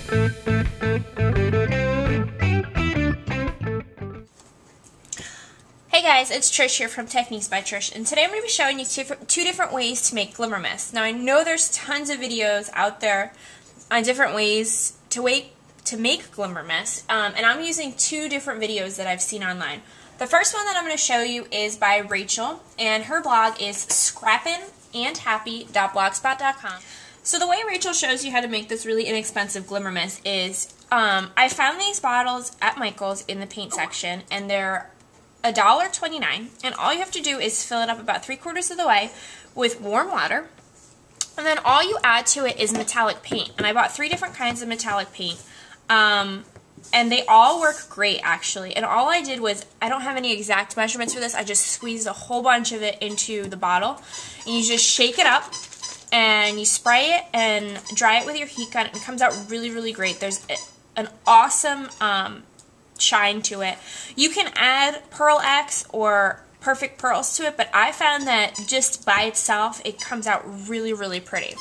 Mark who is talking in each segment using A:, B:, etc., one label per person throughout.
A: Hey guys, it's Trish here from Techniques by Trish, and today I'm going to be showing you two different ways to make Glimmer Mist. Now I know there's tons of videos out there on different ways to make Glimmer Mist, and I'm using two different videos that I've seen online. The first one that I'm going to show you is by Rachel, and her blog is scrappinandhappy.blogspot.com. So the way Rachel shows you how to make this really inexpensive Glimmer Mist is, I found these bottles at Michael's in the paint section, and they're $1.29, and all you have to do is fill it up about 3/4 of the way with warm water, and then all you add to it is metallic paint. And I bought 3 different kinds of metallic paint, and they all work great actually. And all I did was, I don't have any exact measurements for this, I just squeezed a whole bunch of it into the bottle, and you just shake it up and you spray it and dry it with your heat gun, and it comes out really, really great. There's an awesome shine to it. You can add Pearl X or Perfect Pearls to it, but I found that just by itself it comes out really, really pretty.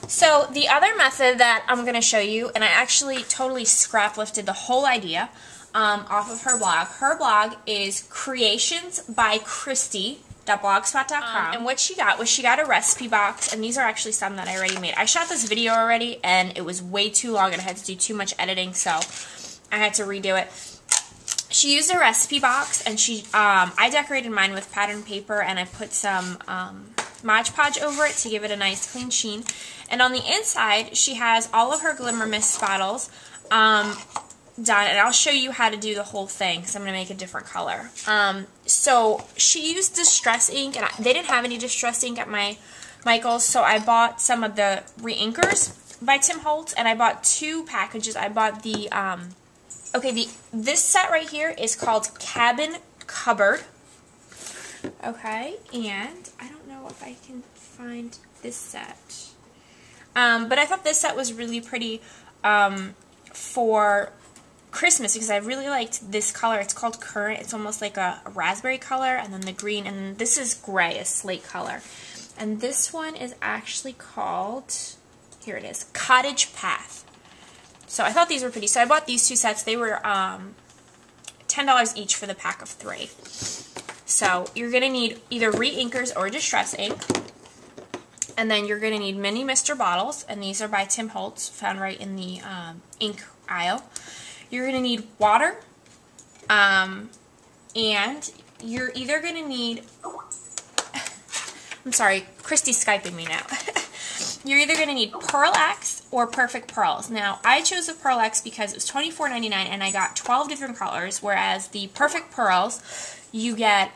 A: So the other method that I'm going to show you, and I actually totally scrap lifted the whole idea off of her blog. Her blog is creationsbychristy.blogspot.com, and what she got was she got a recipe box, and these are actually some that I already made. I shot this video already, and it was way too long, and I had to do too much editing, so I had to redo it. She used a recipe box, and I decorated mine with pattern paper, and I put some Mod Podge over it to give it a nice clean sheen. And on the inside, she has all of her Glimmer Mist bottles done, and I'll show you how to do the whole thing because I'm going to make a different color. So she used Distress ink, and they didn't have any Distress ink at Michael's, so I bought some of the Re-Inkers by Tim Holtz, and I bought 2 packages. I bought the, this set right here is called Cabin Cupboard. Okay, and I don't know if I can find this set. But I thought this set was really pretty for Christmas because I really liked this color. It's called Currant. It's almost like a raspberry color, and then the green, and then this is gray, a slate color. And this one is actually called, here it is, Cottage Path. So I thought these were pretty. So I bought these 2 sets. They were $10 each for the pack of 3. So you're going to need either Re-Inkers or Distress ink. And then you're going to need mini mister bottles, and these are by Tim Holtz, found right in the ink aisle. You're going to need water, and you're either going to need, I'm sorry, Christy's Skyping me now. You're either going to need Pearl X or Perfect Pearls. Now, I chose the Pearl X because it was $24.99, and I got 12 different colors, whereas the Perfect Pearls, you get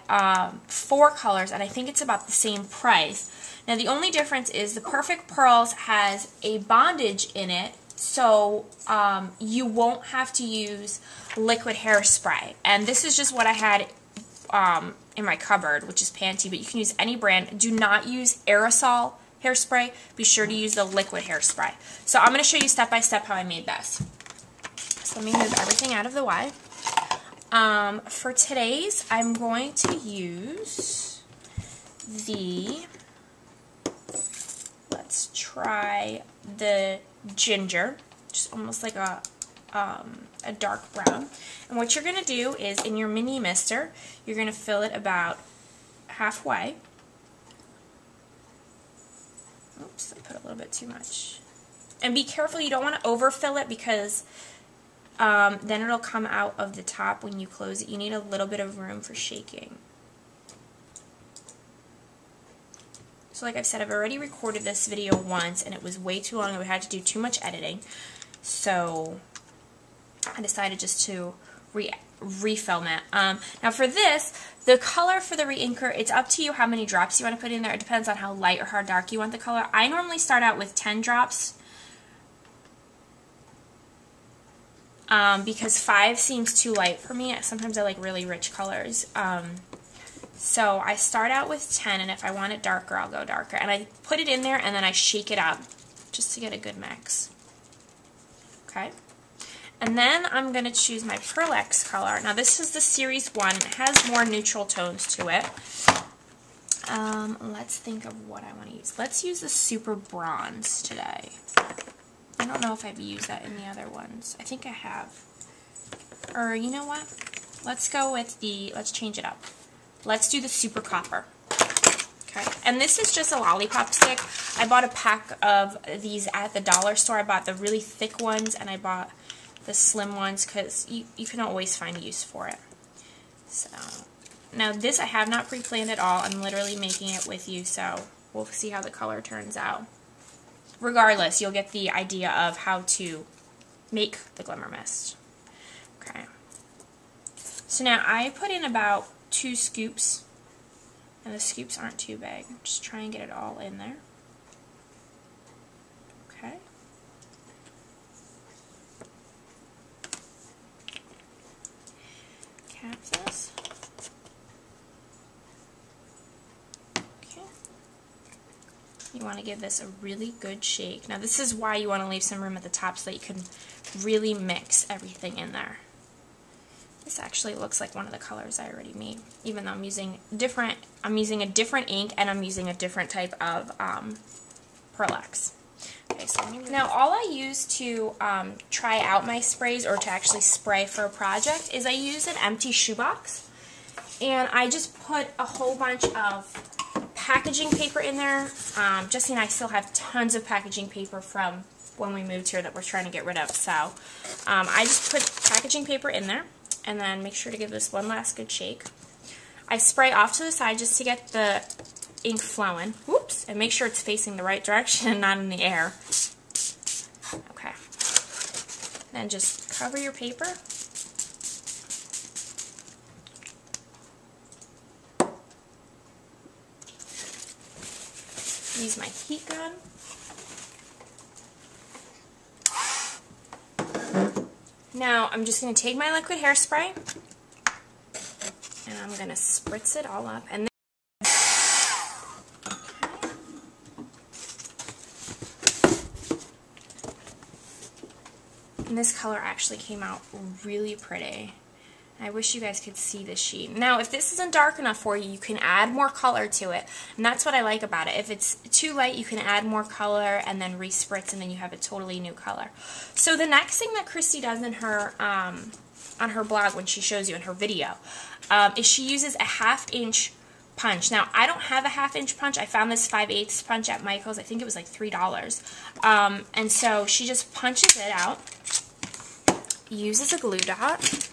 A: 4 colors, and I think it's about the same price. Now, the only difference is the Perfect Pearls has a bondage in it, so you won't have to use liquid hairspray. And this is just what I had in my cupboard, which is Panty, but you can use any brand. Do not use aerosol hairspray. Be sure to use the liquid hairspray. So I'm going to show you step by step how I made this. So let me move everything out of the way. For today's, I'm going to use the, let's try the ginger, just almost like a dark brown. And what you're going to do is, in your mini mister, you're going to fill it about halfway. Oops, I put a little bit too much. And be careful, you don't want to overfill it because then it'll come out of the top when you close it. You need a little bit of room for shaking. So like I've said, I've already recorded this video once, and it was way too long, and we had to do too much editing. So I decided just to refilm it. Now for this, the color for the Re-Inker, it's up to you how many drops you want to put in there. It depends on how light or how dark you want the color. I normally start out with 10 drops because 5 seems too light for me. Sometimes I like really rich colors. So I start out with 10, and if I want it darker, I'll go darker. And I put it in there, and then I shake it up just to get a good mix. Okay? And then I'm going to choose my Pearl X color. Now this is the Series 1. It has more neutral tones to it. Let's think of what I want to use. Let's use the Super Bronze today. don't know if I've used that in the other ones. I think I have. Or, you know what? Let's go with the, let's change it up. Let's do the Super Copper. Okay, and this is just a lollipop stick. I bought a pack of these at the dollar store. I bought the really thick ones, and I bought the slim ones because you can always find a use for it. So, now this I have not pre-planned at all. I'm literally making it with you, so we'll see how the color turns out. Regardless, you'll get the idea of how to make the Glimmer Mist. Okay. So now I put in about 2 scoops, and the scoops aren't too big. Just try and get it all in there. Okay. Cap this. Okay. You want to give this a really good shake. Now this is why you want to leave some room at the top so that you can really mix everything in there. This actually looks like one of the colors I already made, even though I'm using a different ink, and I'm using a different type of Pearl-X. Okay, so now all I use to try out my sprays, or to actually spray for a project, is I use an empty shoebox, and I just put a whole bunch of packaging paper in there. Jesse and I still have tons of packaging paper from when we moved here that we're trying to get rid of, so I just put packaging paper in there. And then make sure to give this one last good shake. I spray off to the side just to get the ink flowing. Whoops! And make sure it's facing the right direction and not in the air. Okay. Then just cover your paper. Use my heat gun. Now, I'm just going to take my liquid hairspray, and I'm going to spritz it all up. And this color actually came out really pretty. I wish you guys could see this sheet. Now, if this isn't dark enough for you, you can add more color to it. And that's what I like about it. If it's too light, you can add more color and then respritz, and then you have a totally new color. So the next thing that Christy does in her on her blog, when she shows you in her video, is she uses a 1/2 inch punch. Now, I don't have a 1/2 inch punch. I found this 5/8 punch at Michael's. I think it was like $3. And so she just punches it out, uses a glue dot,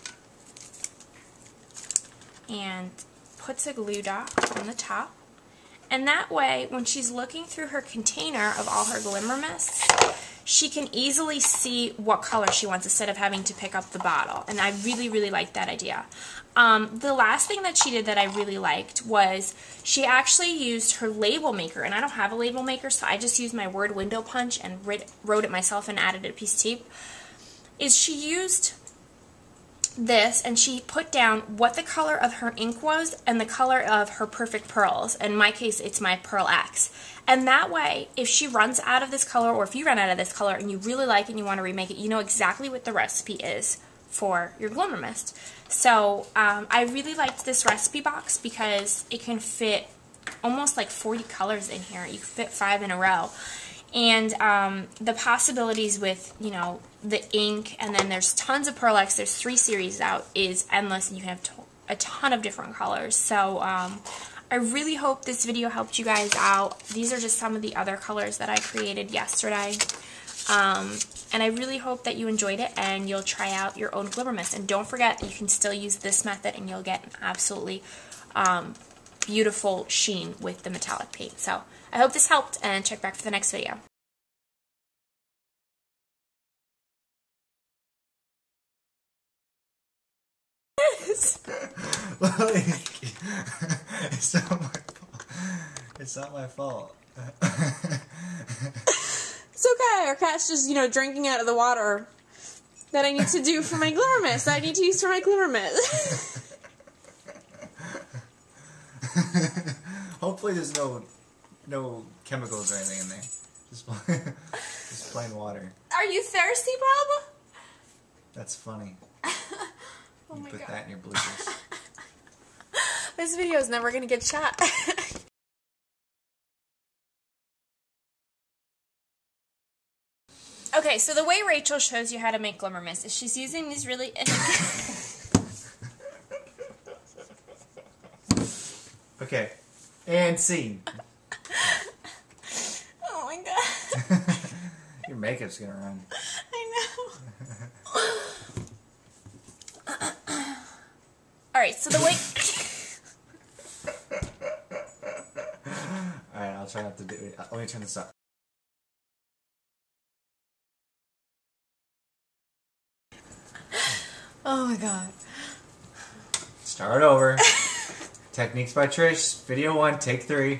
A: and puts a glue dot on the top. And that way, when she's looking through her container of all her Glimmer Mists, she can easily see what color she wants instead of having to pick up the bottle. And I really, really like that idea. The last thing that she did that I really liked was she actually used her label maker. And I don't have a label maker, so I just used my word window punch and wrote it myself and added a piece of tape. She used this, and she put down what the color of her ink was and the color of her perfect pearls. In my case, it's my Pearl-X. And that way, if she runs out of this color, or if you run out of this color and you really like it and you want to remake it, you know exactly what the recipe is for your Glimmer Mist. So I really liked this recipe box because it can fit almost like 40 colors in here. You can fit 5 in a row. And the possibilities with, you know, the ink, and then there's tons of Pearl-X, there's 3 series out, is endless, and you can have a ton of different colors. So I really hope this video helped you guys out. These are just some of the other colors that I created yesterday. And I really hope that you enjoyed it and you'll try out your own Glimmer Mist. And don't forget that you can still use this method and you'll get an absolutely beautiful sheen with the metallic paint. So I hope this helped, and check back for the next video.
B: Like, it's not my fault. It's not my fault.
C: It's okay. Our cat's just, you know, drinking out of the water that I need to do for my Glimmer Mist. That I need to use for my Glimmer Mist.
B: Hopefully there's no chemicals or anything in there. Just plain water.
C: Are you thirsty, Bob?
B: That's funny.
C: Oh
B: you
C: my
B: put
C: God.
B: that in your bloopers.
C: This video is never going to get shot.
A: Okay, so the way Rachel shows you how to make Glimmer Mist is she's using these really...
B: Okay. And scene.
A: Oh my god.
B: Your makeup's gonna run.
A: I know. Alright, so the way...
B: Alright, I'll try not to do it. Let me turn this up.
A: Oh my god.
B: Start over. Techniques by Trish. Video 1, take 3.